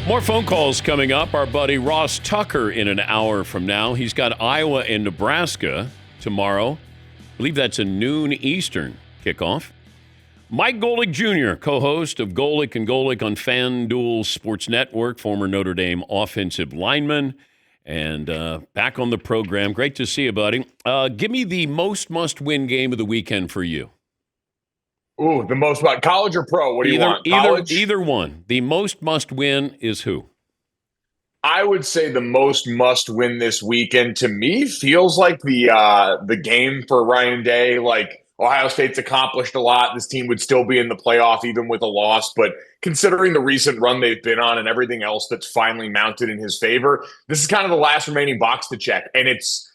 More phone calls coming up. Our buddy Ross Tucker in an hour from now. He's got Iowa and Nebraska tomorrow. I believe that's a noon Eastern kickoff. Mike Golic Jr., co-host of Golic and Golic on FanDuel Sports Network, former Notre Dame offensive lineman, and back on the program. Great to see you, buddy. Give me the most must-win game of the weekend for you. Ooh, the most about college or pro? What do you want? College? Either one. The most must-win is who? I would say the most must-win this weekend to me feels like the game for Ryan Day. Like Ohio State's accomplished a lot. This team would still be in the playoff even with a loss. But considering the recent run they've been on and everything else that's finally mounted in his favor, this is kind of the last remaining box to check. And it's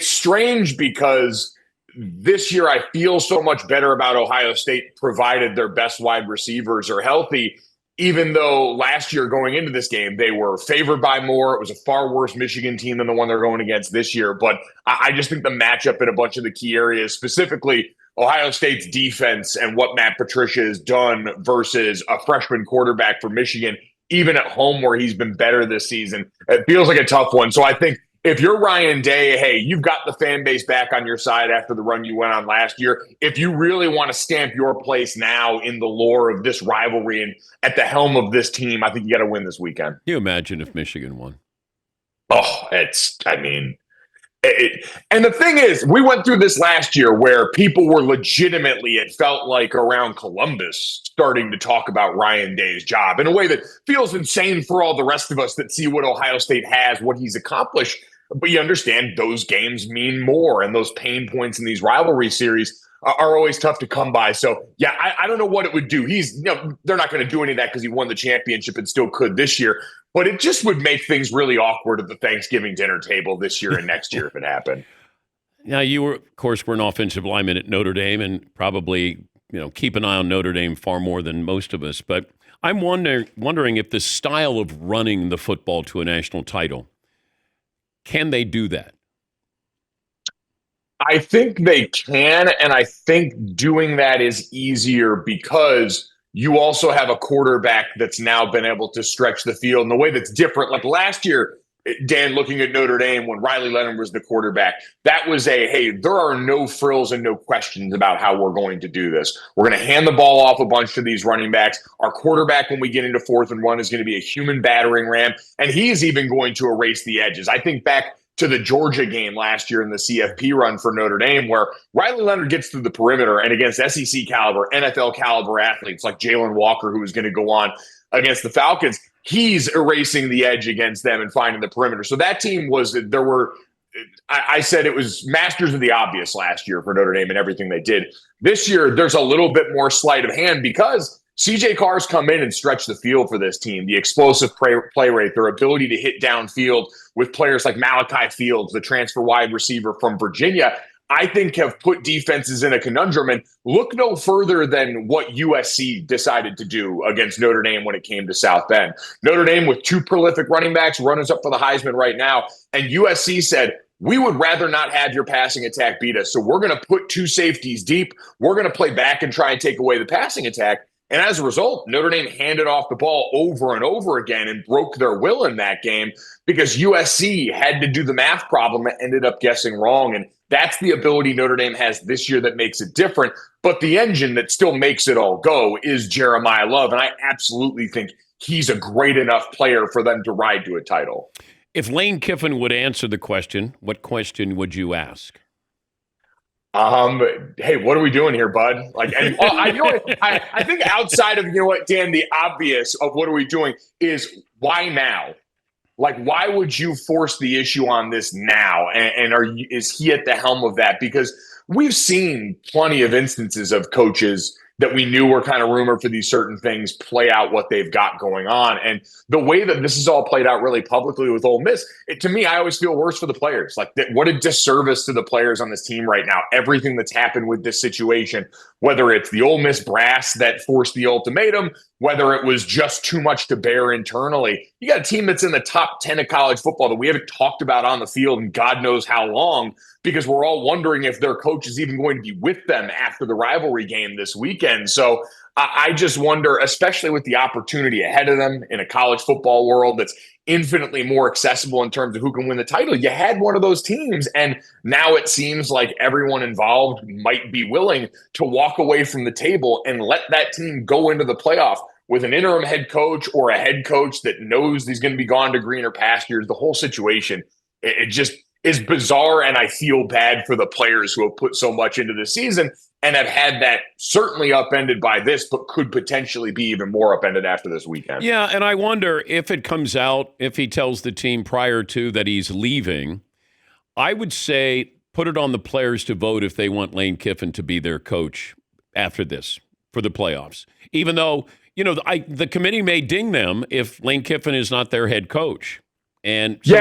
strange because this year, I feel so much better about Ohio State, provided their best wide receivers are healthy, even though last year going into this game, they were favored by more. It was a far worse Michigan team than the one they're going against this year. But I just think the matchup in a bunch of the key areas, specifically Ohio State's defense and what Matt Patricia has done versus a freshman quarterback for Michigan, even at home where he's been better this season, it feels like a tough one. So I think if you're Ryan Day, hey, you've got the fan base back on your side after the run you went on last year. If you really want to stamp your place now in the lore of this rivalry and at the helm of this team, I think you got to win this weekend. Can you imagine if Michigan won? Oh, and the thing is, we went through this last year where people were legitimately, it felt like around Columbus, starting to talk about Ryan Day's job in a way that feels insane for all the rest of us that see what Ohio State has, what he's accomplished. But you understand those games mean more, and those pain points in these rivalry series are always tough to come by. So, yeah, I don't know what it would do. They're not going to do any of that because he won the championship and still could this year. But it just would make things really awkward at the Thanksgiving dinner table this year and next year if it happened. Now, you were, of course, were an offensive lineman at Notre Dame and probably, keep an eye on Notre Dame far more than most of us. But I'm wondering if the style of running the football to a national title, can they do that? I think they can, and I think doing that is easier because you also have a quarterback that's now been able to stretch the field in a way that's different. Like last year, Dan, looking at Notre Dame when Riley Leonard was the quarterback, that was hey, there are no frills and no questions about how we're going to do this. We're going to hand the ball off a bunch to these running backs. Our quarterback, when we get into 4th and 1, is going to be a human battering ram, and he's even going to erase the edges. I think back to the Georgia game last year in the CFP run for Notre Dame, where Riley Leonard gets through the perimeter and against SEC caliber, NFL caliber athletes like Jalen Walker, who is going to go on against the Falcons, he's erasing the edge against them and finding the perimeter. So that team I said it was masters of the obvious last year for Notre Dame and everything they did. This year, there's a little bit more sleight of hand because CJ Carr's come in and stretched the field for this team. The explosive play rate, their ability to hit downfield with players like Malachi Fields, the transfer wide receiver from Virginia, I think have put defenses in a conundrum. And look no further than what USC decided to do against Notre Dame when it came to South Bend. Notre Dame with 2 prolific running backs, runners up for the Heisman right now. And USC said, we would rather not have your passing attack beat us. So we're going to put 2 safeties deep. We're going to play back and try and take away the passing attack. And as a result, Notre Dame handed off the ball over and over again and broke their will in that game because USC had to do the math problem and ended up guessing wrong. And that's the ability Notre Dame has this year that makes it different. But the engine that still makes it all go is Jeremiah Love. And I absolutely think he's a great enough player for them to ride to a title. If Lane Kiffin would answer the question, what question would you ask? Hey, what are we doing here, bud? I think outside of, Dan, the obvious of what are we doing is why now? Like, why would you force the issue on this now? And is he at the helm of that? Because we've seen plenty of instances of coaches that we knew were kind of rumored for these certain things play out what they've got going on. And the way that this is all played out really publicly with Ole Miss, to me, I always feel worse for the players. Like, what a disservice to the players on this team right now. Everything that's happened with this situation, whether it's the Ole Miss brass that forced the ultimatum, whether it was just too much to bear internally. You got a team that's in the top 10 of college football that we haven't talked about on the field in God knows how long, because we're all wondering if their coach is even going to be with them after the rivalry game this weekend. So I just wonder, especially with the opportunity ahead of them in a college football world that's infinitely more accessible in terms of who can win the title. You had one of those teams, and now it seems like everyone involved might be willing to walk away from the table and let that team go into the playoff with an interim head coach or a head coach that knows he's going to be gone to greener pastures. The whole situation, it just is bizarre, and I feel bad for the players who have put so much into the season and have had that certainly upended by this, but could potentially be even more upended after this weekend. Yeah, and I wonder if it comes out, if he tells the team prior to that he's leaving, I would say put it on the players to vote if they want Lane Kiffin to be their coach after this for the playoffs. Even though, the committee may ding them if Lane Kiffin is not their head coach. And so,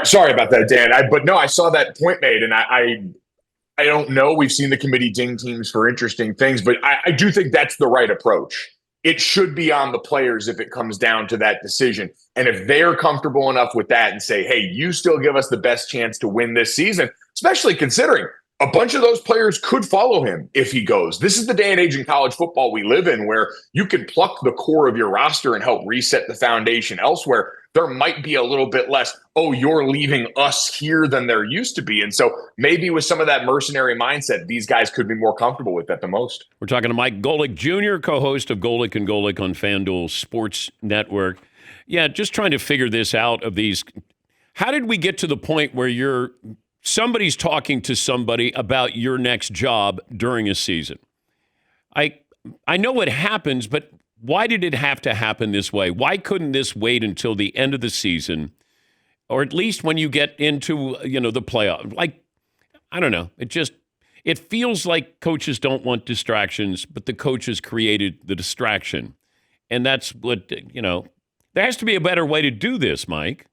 sorry about that, Dan. I saw that point made, and I don't know. We've seen the committee ding teams for interesting things, but I do think that's the right approach. It should be on the players if it comes down to that decision. And if they're comfortable enough with that and say, hey, you still give us the best chance to win this season, especially considering a bunch of those players could follow him if he goes. This is the day and age in college football we live in where you can pluck the core of your roster and help reset the foundation elsewhere. There might be a little bit less, oh, you're leaving us here than there used to be. And so maybe with some of that mercenary mindset, these guys could be more comfortable with that the most. We're talking to Mike Golic Jr., co-host of Golic and Golic on FanDuel Sports Network. Yeah, just trying to figure this out of these. How did we get to the point where somebody's talking to somebody about your next job during a season? I know it happens, but why did it have to happen this way? Why couldn't this wait until the end of the season, or at least when you get into, the playoff? I don't know. It feels like coaches don't want distractions, but the coaches created the distraction. And that's what, there has to be a better way to do this, Mike.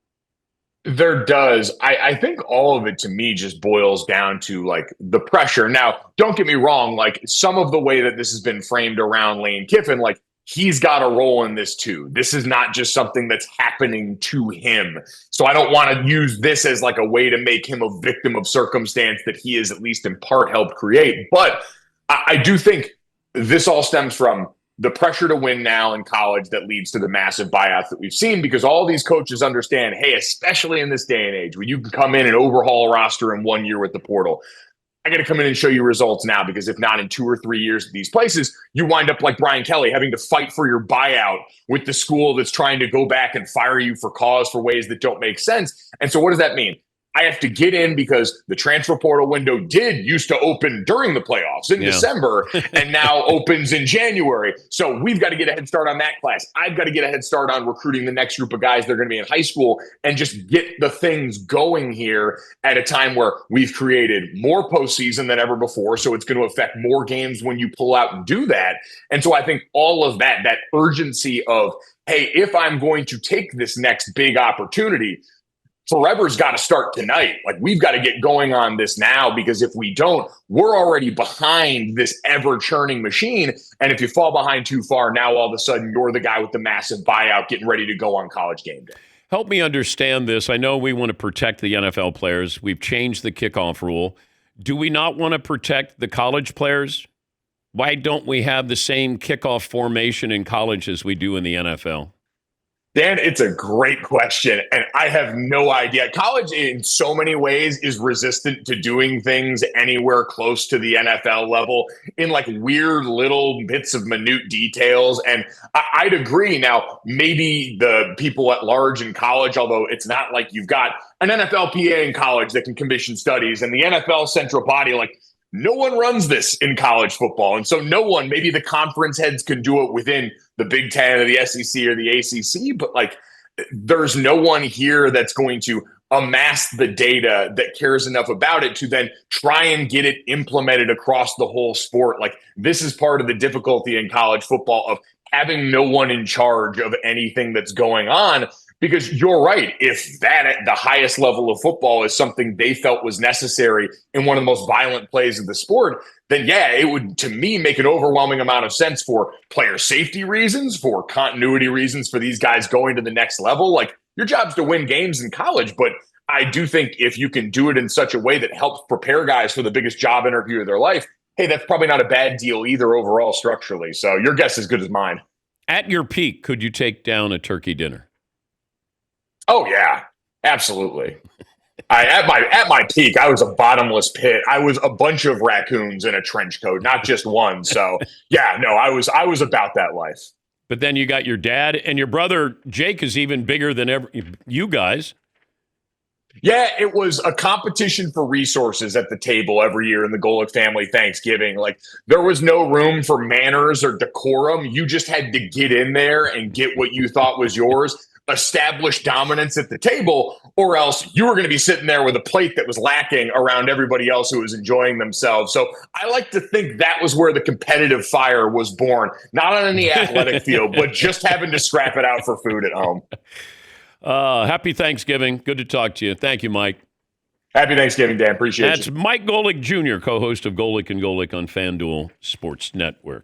There does. I think all of it to me just boils down to the pressure. Now, don't get me wrong. Some of the way that this has been framed around Lane Kiffin, he's got a role in this too. This is not just something that's happening to him. So I don't want to use this as a way to make him a victim of circumstance that he is at least in part helped create. But I do think this all stems from the pressure to win now in college that leads to the massive buyouts that we've seen, because all these coaches understand, hey, especially in this day and age where you can come in and overhaul a roster in 1 year with the portal, I got to come in and show you results now, because if not, in 2 or 3 years at these places, you wind up like Brian Kelly having to fight for your buyout with the school that's trying to go back and fire you for cause for ways that don't make sense. And so what does that mean? I have to get in because the transfer portal window used to open during the playoffs in December and now opens in January. So we've got to get a head start on that class. I've got to get a head start on recruiting the next group of guys that are going to be in high school and just get the things going here at a time where we've created more postseason than ever before. So it's going to affect more games when you pull out and do that. And so I think all of that urgency of, hey, if I'm going to take this next big opportunity, forever's got to start tonight. We've got to get going on this now, because if we don't, we're already behind this ever churning machine. And if you fall behind too far, now all of a sudden you're the guy with the massive buyout getting ready to go on College game day. Help me understand this. I know we want to protect the NFL players. We've changed the kickoff rule. Do we not want to protect the college players? Why don't we have the same kickoff formation in college as we do in the NFL? Dan, it's a great question, and I have no idea. College, in so many ways, is resistant to doing things anywhere close to the NFL level in weird little bits of minute details, and I'd agree. Now, maybe the people at large in college, although it's not like you've got an NFLPA in college that can commission studies, and the NFL central body, no one runs this in college football. And so maybe the conference heads can do it within the Big Ten or the SEC or the ACC, but there's no one here that's going to amass the data that cares enough about it to then try and get it implemented across the whole sport. This is part of the difficulty in college football of having no one in charge of anything that's going on. Because you're right, if that at the highest level of football is something they felt was necessary in one of the most violent plays of the sport, then it would, to me, make an overwhelming amount of sense for player safety reasons, for continuity reasons, for these guys going to the next level. Your job's to win games in college, but I do think if you can do it in such a way that helps prepare guys for the biggest job interview of their life, hey, that's probably not a bad deal either overall structurally. So your guess is as good as mine. At your peak, could you take down a turkey dinner? Oh yeah, absolutely. At my peak, I was a bottomless pit. I was a bunch of raccoons in a trench coat, not just one. So yeah, no, I was about that life. But then you got your dad and your brother Jake is even bigger than you guys. Yeah, it was a competition for resources at the table every year in the Golic family Thanksgiving. Like there was no room for manners or decorum. You just had to get in there and get what you thought was yours, establish dominance at the table, or else you were going to be sitting there with a plate that was lacking around everybody else who was enjoying themselves. So I like to think that was where the competitive fire was born, not on any athletic field, but just having to scrap it out for food at home. Happy Thanksgiving. Good to talk to you. Thank you, Mike. Happy Thanksgiving, Dan. Appreciate That's you. Mike Golic Jr., co-host of Golic and Golic on FanDuel Sports Network.